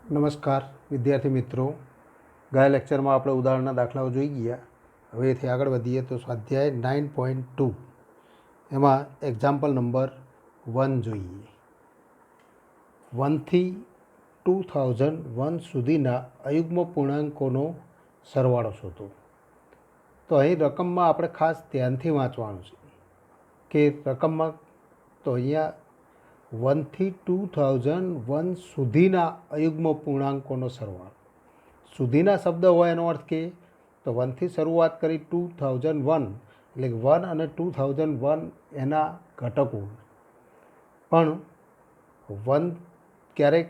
નમસ્કાર વિદ્યાર્થી મિત્રો, ગયા લેક્ચરમાં આપણે ઉદાહરણના દાખલાઓ જોઈ ગયા. હવે એથી આગળ વધીએ તો સ્વાધ્યાય 9.2 એમાં એક્ઝામ્પલ નંબર 1 જોઈએ. 1થી 2001 સુધીના અયુગ્મ પૂર્ણાંકોનો સરવાળો શોધો. તો અહીં રકમમાં આપણે ખાસ ધ્યાનથી વાંચવાનું છે કે રકમમાં તો અહીંયા 1થી 2001 સુધીના અયુગ્મ પૂર્ણાંકોનો સરવાળો. સુધીના શબ્દ હોય એનો અર્થ કે તો 1થી શરૂઆત કરી 2001 એટલે 1 અને 2001 એના ઘટકો. પણ 1 ક્યારેક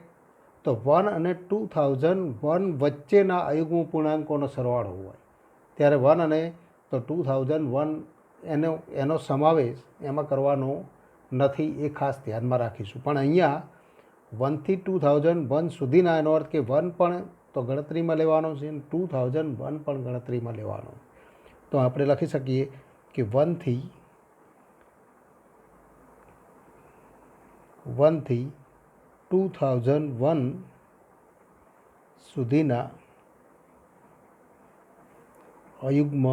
તો 1 અને 2001 વચ્ચેના અયુગ્મ પૂર્ણાંકોનો સરવાળો હોય ત્યારે 1 અને તો 2001 એનો સમાવેશ એમાં કરવાનો નથી, એ ખાસ ધ્યાનમાં રાખીશું. પણ અહીંયા 1થી 2001 સુધીના એનો અર્થ કે 1 પણ તો ગણતરીમાં લેવાનો છે અને 2001 પણ ગણતરીમાં લેવાનો. તો આપણે લખી શકીએ કે 1થી 2001 સુધીના અયુગ્મ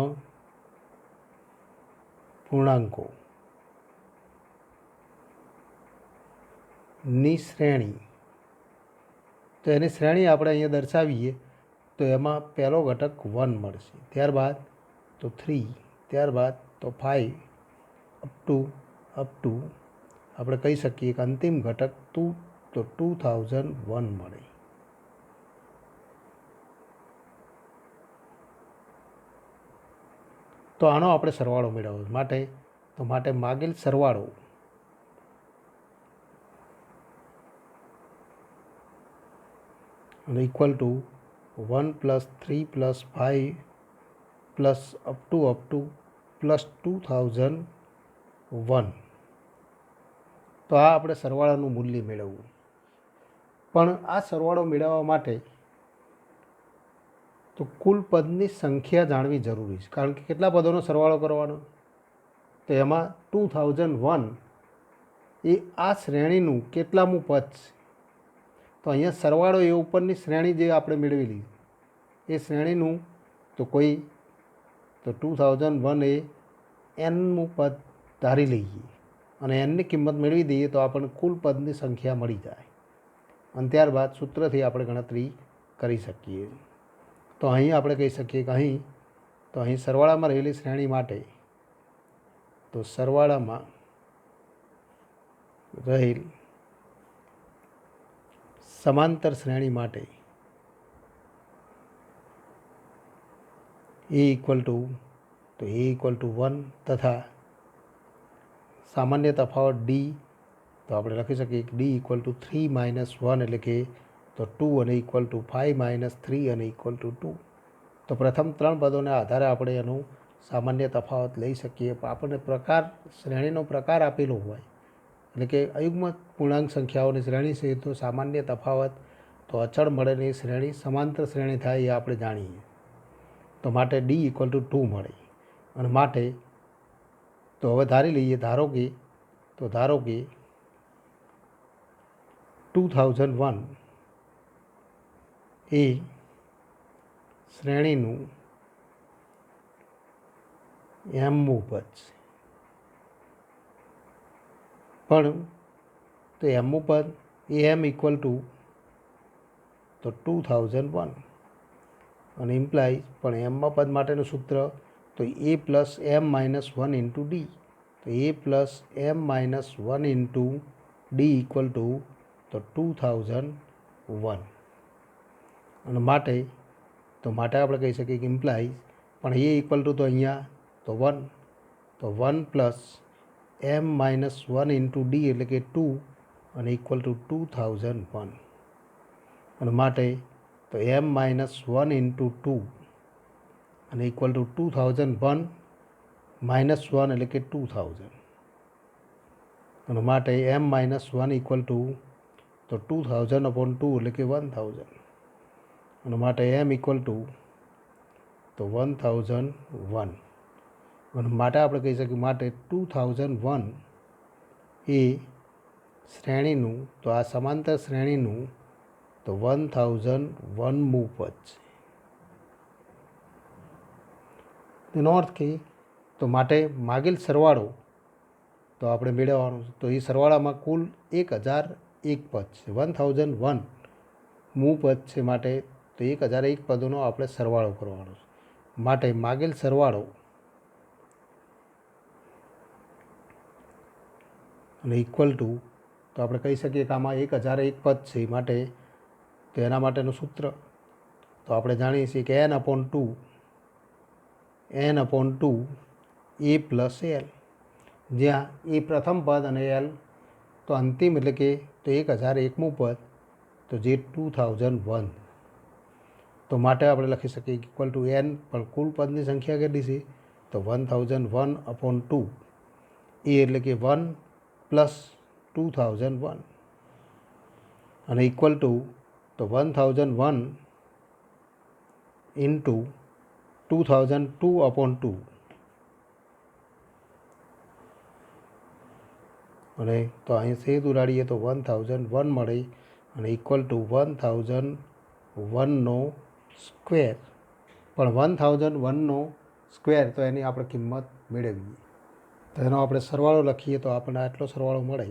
પૂર્ણાંકો ની શ્રેણી. તો એની શ્રેણી આપણે અહીંયા દર્શાવીએ તો એમાં પહેલો ઘટક 1 મળશે, ત્યારબાદ તો 3, ત્યારબાદ તો 5 અપ ટુ આપણે કહી શકીએ કે અંતિમ ઘટક 2 તો 2001 મળે. તો આનો આપણે સરવાળો મેળવવો માટે માગેલ સરવાળો અને equal to 1 + 3 + 5 plus up to plus 2001. તો આ આપણે સરવાળાનું મૂલ્ય મેળવવું. પણ આ સરવાળો મેળવવા માટે તો કુલ પદની સંખ્યા જાણવી જરૂરી છે, કારણ કે કેટલા પદોનો સરવાળો કરવાનો તો એમાં 2001 એ આ શ્રેણીનું કેટલામું પદ છે. તો અહીંયા સરવાળો એ ઉપરની શ્રેણી જે આપણે મેળવેલી એ શ્રેણીનું તો 2001 એ એનમું પદ ધારી લઈએ અને એનની કિંમત મેળવી દઈએ તો આપણને કુલ પદની સંખ્યા મળી જાય અને ત્યારબાદ સૂત્રથી આપણે ગણતરી કરી શકીએ. તો અહીં આપણે કહી શકીએ કે અહીં સરવાળામાં રહેલી શ્રેણી માટે તો સરવાળામાં રહેલ સમાંતર શ્રેણી માટે a ઇક્વલ ટુ 1 તથા સામાન્ય તફાવત d તો આપણે લખી શકીએ કે d ઇક્વલ ટુ 3 - 1 એટલે કે તો 2 અને ઇક્વલ ટુ 5 - 3 અને ઇક્વલ ટુ 2. તો પ્રથમ 3 પદોના આધારે આપણે એનું સામાન્ય તફાવત લઈ શકીએ. આપણને શ્રેણીનો પ્રકાર આપેલો હોય એટલે કે અયુગ્મ પૂર્ણાંક સંખ્યાઓની શ્રેણી છે તો સામાન્ય તફાવત તો અચળ મળેલી શ્રેણી સમાંતર શ્રેણી થાય એ આપણે જાણીએ. તો માટે d ઇક્વલ ટુ 2 મળે અને માટે તો હવે ધારી લઈએ ધારો કે 2001 એ શ્રેણીનું mમું પદ છે. પણ તો mમું પદ એ m ઇક્વલ ટુ તો 2001 અને ઇમ્પ્લાય પણ એમમાં પદ માટેનું સૂત્ર તો a + m - 1 ઇન્ટુ ડી. તો a + m - 1 into D equal to તો 2001 અને માટે આપણે કહી શકીએ કે ઇમ્પ્લાય પણ a ઇક્વલ ટુ તો અહીંયા તો 1 તો 1 + m - 1 ઇન્ટુ ડી એટલે કે 2 અને ઇક્વલ ટુ 2001 અને માટે તો m - 1 ઇન્ટુ 2 અને ઇક્વલ ટુ 2001 - 1 એટલે કે 2000 અને માટે m - 1 ઇક્વલ ટુ તો 2000/2 એટલે કે 1000 અને માટે m ઇક્વલ ટુ તો 1001 અને માટે આપણે કહી શકીએ માટે 2001 એ શ્રેણીનું તો આ સમાંતર શ્રેણીનું તો 1001 મું પદ છે. તેનો અર્થ કે તો માટે માગેલ સરવાળો તો આપણે મેળવવાનું છે. તો એ સરવાળામાં કુલ 1001 પદ છે. 1001 મું પદ છે માટે તો 1001 પદોનો આપણે સરવાળો કરવાનો છે. માટે માગેલ સરવાળો અને ઇક્વલ ટુ તો આપણે કહી શકીએ કે આમાં 1001 પદ છે માટે તો એના માટેનું સૂત્ર તો આપણે જાણીએ છીએ કે n/2 a પ્લસ એલ, જ્યાં એ પ્રથમ પદ અને એલ તો અંતિમ એટલે કે તો 1001મું પદ તો જે 2001. તો માટે આપણે લખી શકીએ ઇક્વલ ટુ n પણ કુલ પદની સંખ્યા કેટલી છે તો 1001/2 એ એટલે કે 1 પ્લસ 2001 અને ઇક્વલ ટુ તો 1001 ઇન્ટુ 2002/2 અને તો અહીં છેદ ઉડાડીએ તો 1001 મળે અને ઇક્વલ ટુ 1001નો સ્ક્વેર, પણ 1001નો સ્ક્વેર તો એની આપણે કિંમત મેળવીએ તો એનો આપણે સરવાળો લખીએ તો આપણને આટલો સરવાળો મળે.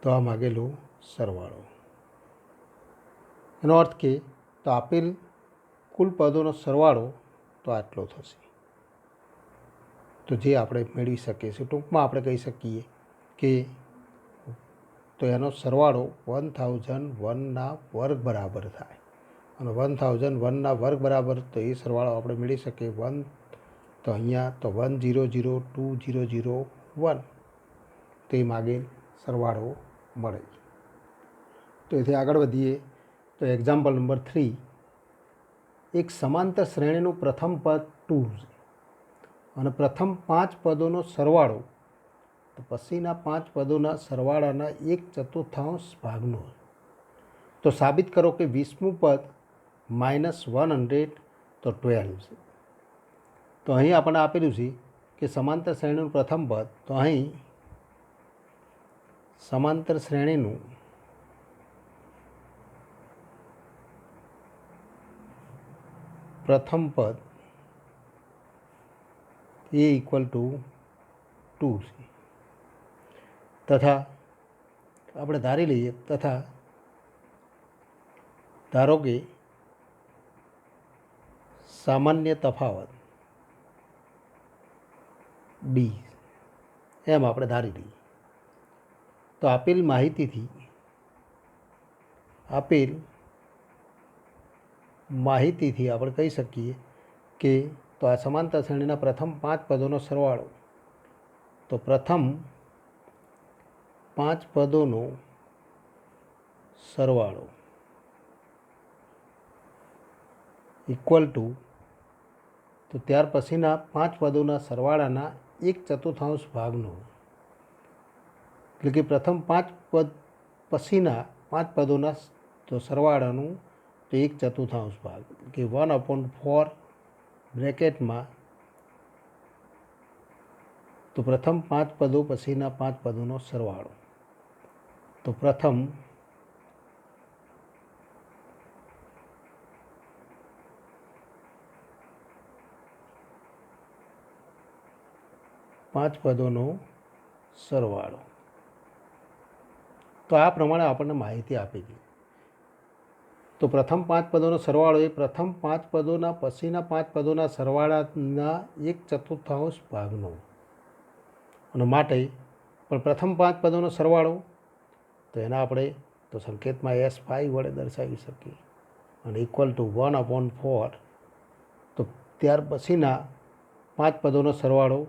તો આ માગેલો સરવાળો એનો અર્થ કે તો આપેલ કુલ પદોનો સરવાળો તો આટલો થશે. તો જે આપણે મેળવી શકીએ છીએ ટૂંકમાં આપણે કહી શકીએ કે તો એનો સરવાળો 1001ના વર્ગ બરાબર થાય અને 1001ના વર્ગ બરાબર તો એ સરવાળો આપણે મેળવી શકીએ 1 તો અહીંયા તો 1002001 તે માગેલ સરવાળો મળે. તો એથી આગળ વધીએ તો એક્ઝામ્પલ નંબર 3, એક સમાંતર શ્રેણીનું પ્રથમ પદ 2 છે અને પ્રથમ 5 પદોનો સરવાળો તો પછીના 5 પદોના સરવાળાના 1/4 ભાગનો. તો સાબિત કરો કે 20મું પદ -100 તો 12 છે. તો અહીં આપણને આપેલું છે કે સમાંતર શ્રેણીનું પ્રથમ પદ તો અહીં સમાંતર શ્રેણીનું પ્રથમ પદ એ ઇક્વલ ટુ 2 છે તથા આપણે ધારી લઈએ તથા ધારો કે સામાન્ય તફાવત ડી એમ આપણે ધારી લઈએ. તો આપેલ માહિતીથી આપણે કહી શકીએ કે તો આ સમાંતર શ્રેણીના પ્રથમ 5 પદોનો સરવાળો તો પ્રથમ 5 પદોનો સરવાળો ઇક્વલ ટુ તો ત્યાર પછીના 5 પદોના સરવાળાના 1/4 ભાગનો, એટલે કે પ્રથમ 5 પદ પછીના 5 પદોના તો સરવાળાનું તો 1/4 ભાગ કે 1/4 બ્રેકેટમાં તો પ્રથમ 5 પદો પછીના 5 પદોનો સરવાળો તો પ્રથમ 5 પદોનો સરવાળો. તો આ પ્રમાણે આપણને માહિતી આપી હતી. તો પ્રથમ 5 પદોનો સરવાળો એ પ્રથમ 5 પદોના પછીના 5 પદોના સરવાળાના 1/4 ભાગનો અને માટે પણ પ્રથમ 5 પદોનો સરવાળો તો એના આપણે તો સંકેતમાં S5 વડે દર્શાવી શકીએ અને ઇક્વલ ટુ 1/4 તો ત્યાર પછીના 5 પદોનો સરવાળો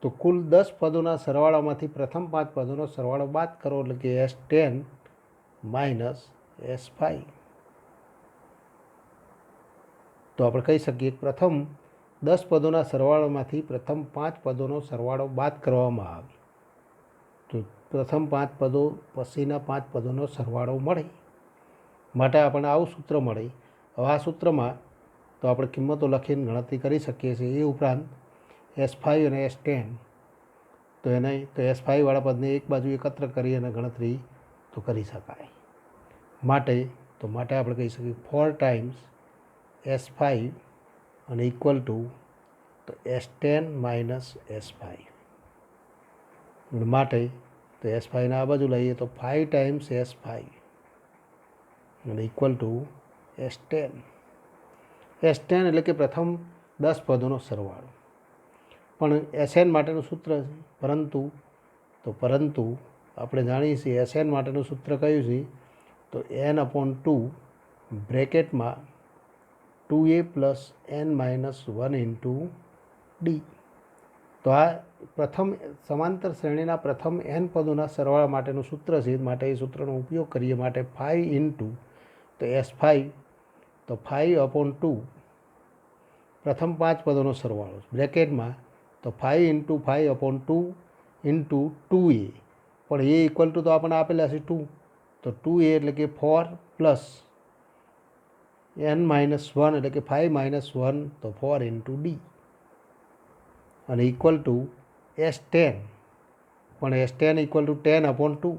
તો કુલ 10 પદોના સરવાળામાંથી પ્રથમ 5 પદોનો સરવાળો બાદ કરો એટલે કે S10 માઇનસ S5. તો આપણે કહી શકીએ પ્રથમ 10 પદોના સરવાળામાંથી પ્રથમ 5 પદોનો સરવાળો બાદ કરવામાં આવે તો પ્રથમ 5 પદો પછીના 5 પદોનો સરવાળો મળે. માટે આપણને આવું સૂત્ર મળે. હવે આ સૂત્રમાં તો આપણે કિંમતો લખીને ગણતરી કરી શકીએ છીએ. એ ઉપરાંત S5 અને S10 તો એને તો S5 વાળા પદને એક બાજુ એકત્ર કરી અને ગણતરી તો કરી શકાય. માટે આપણે કહી શકીએ 4 ટાઈમ્સ S5 અને ઇક્વલ ટુ તો S10 માઇનસ S5. માટે તો S5ને આ બાજુ લઈએ તો 5 ટાઈમ્સ S5 અને ઇક્વલ ટુ S10. S10 એટલે કે પ્રથમ 10 પદોનો સરવાળો. પણ SN માટેનું સૂત્ર છે, પરંતુ આપણે જાણીએ છીએ SN માટેનું સૂત્ર કયું છે તો n/2 બ્રેકેટમાં 2a plus n-1 into D. તો આ પ્રથમ સમાંતર શ્રેણીના પ્રથમ n પદોના સરવાળા માટેનું સૂત્ર છે. માટે એ સૂત્રનો ઉપયોગ કરીએ. માટે 5 ઇન્ટુ તો S5 તો 5/2 પ્રથમ 5 પદોનો સરવાળો બ્રેકેટમાં તો 5 ઇન્ટુ 5/2 ઇન્ટુ 2a. પણ એ ઇક્વલ ટુ તો આપણને આપેલા છે 2, તો 2a એટલે કે 4 પ્લસ n-1 એટલે કે 5-1 તો 4 ઇન્ટુ ડી અને ઇક્વલ ટુ S10. પણ S10 ઇક્વલ ટુ 10/2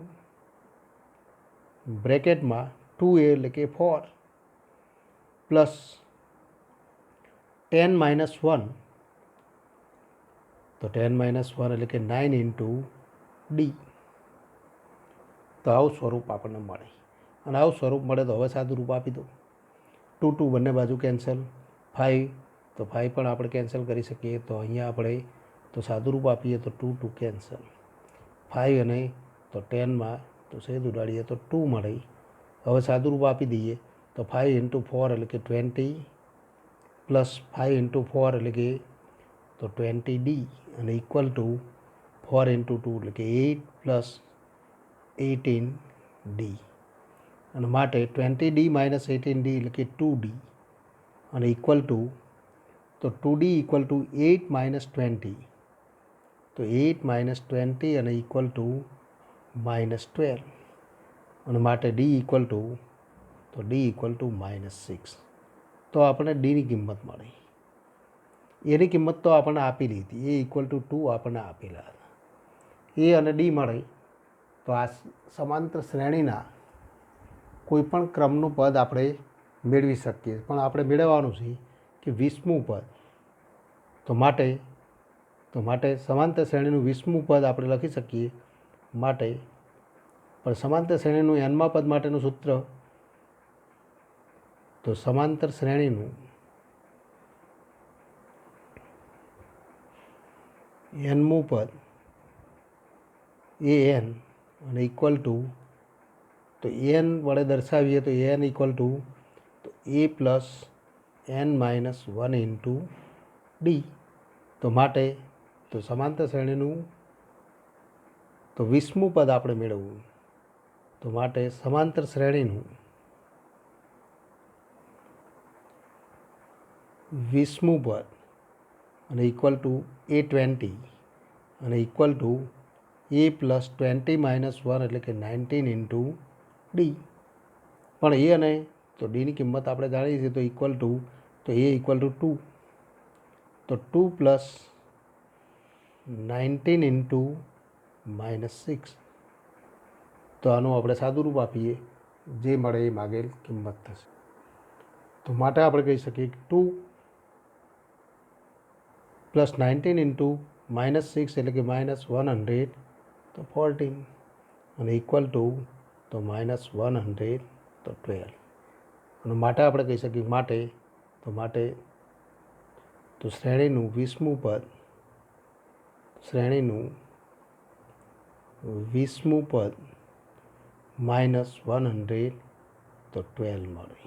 બ્રેકેટમાં 2a એટલે કે 4 પ્લસ 10-1 તો 10-1 એટલે કે 9 ઇન્ટુ ડી. તો આવું સ્વરૂપ આપણને મળે. અને આવું સ્વરૂપ મળે તો હવે સાદું રૂપ આપી દો. 2 બંને બાજુ કેન્સલ, 5 તો 5 પણ આપણે કેન્સલ કરી શકીએ. તો અહીંયા આપણે તો સાદું રૂપ આપીએ તો 2 કેન્સલ, 5 અને તો 10માં તો છેદ ઉડાડીએ તો 2 મળે. હવે સાદું રૂપ આપી દઈએ તો 5 ઇન્ટુ 4 એટલે કે 20 પ્લસ 5 ઇન્ટુ 4 એટલે કે તો 20D અને ઇક્વલ ટુ 4 ઇન્ટુ 2 એટલે કે 8 પ્લસ 18D. અને માટે 20D માઇનસ 18D એટલે કે 2D અને ઇક્વલ ટુ તો 2D ઇક્વલ ટુ 8 માઇનસ 20 તો 8 માઇનસ 20 અને ઇક્વલ ટુ -12 અને માટે D ઇક્વલ ટુ -6. તો આપણને Dની કિંમત મળી. એની કિંમત તો આપણને આપેલી હતી, એ ઇક્વલ ટુ 2 આપણને આપેલા હતા. એ અને ડી મળે તો આ સમાંતર શ્રેણીના કોઈપણ ક્રમનું પદ આપણે મેળવી શકીએ. પણ આપણે મેળવવાનું છે કે 20મું પદ. તો માટે સમાંતર શ્રેણીનું 20મું પદ આપણે લખી શકીએ. માટે પણ સમાંતર શ્રેણીનું nમા પદ માટેનું સૂત્ર તો સમાંતર શ્રેણીનું nમું પદ an અને ઇક્વલ ટુ તો n વડે દર્શાવીએ તો n ઇક્વલ ટુ તો a plus n-1 into D. તો માટે તો સમાંતર શ્રેણીનું તો 20મું પદ આપણે મેળવવું. તો માટે સમાંતર શ્રેણીનું 20મું પદ અને ઇક્વલ ટુ a20 અને ઇક્વલ ટુ a પ્લસ 20-1 એટલે કે 19 ઇન્ટુ ડી. પણ એ અને તો ડીની કિંમત આપણે જાણીએ છીએ તો ઇક્વલ ટુ તો એ ઇક્વલ ટુ 2 તો 2 પ્લસ 19 ઇન્ટુ -6. તો આનું આપણે સાદું રૂપ આપીએ, જે મળે એ માગેલ કિંમત થશે. તો માટે આપણે કહી શકીએ કે 2 પ્લસ 19 ઇન્ટુ -6 એટલે કે -100 તો 14 અને ઇક્વલ ટુ તો -100 તો 12. અને માટે આપણે કહી શકીએ માટે તો શ્રેણીનું 20મું પદ -100 તો 12 મળે,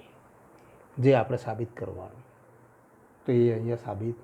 જે આપણે સાબિત કરવાનું. તો એ અહીંયા સાબિત